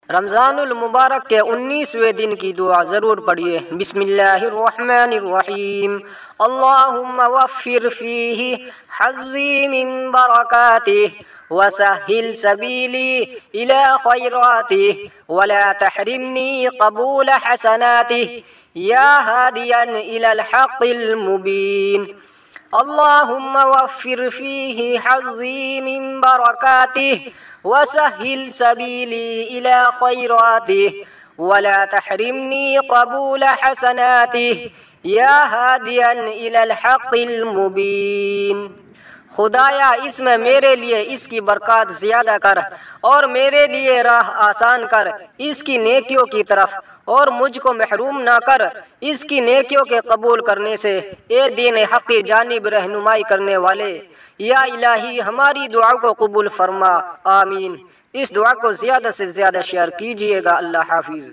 رمضان المبارک کے 19ویں دن کی دعا ضرور پڑھیے۔ بسم اللہ الرحمن الرحیم، اللہم وفر فیہ حظی من برکاتہ وسہل سبیلی الی خیراتہ ولا تحرمنی قبول حسناتہ یا ہادیا الی الحق المبین۔ اللہم وفر فیہ حظی من برکاتہ وسہل سبیلی الی خیراتہ ولا تحرمنی قبول حسناتہ یا ہادیا الی الحق المبین۔ خدایا اس میں میرے لیے اس کی برکات زیادہ کر اور میرے لیے راہ آسان کر اس کی نیکیوں کی طرف، اور مجھ کو محروم نہ کر اس کی نیکیوں کے قبول کرنے سے۔ اے دین حق کی جانب رہنمائی کرنے والے، یا الہی ہماری دعا کو قبول فرما، آمین۔ اس دعا کو زیادہ سے زیادہ شیئر کیجیے گا۔ اللہ حافظ۔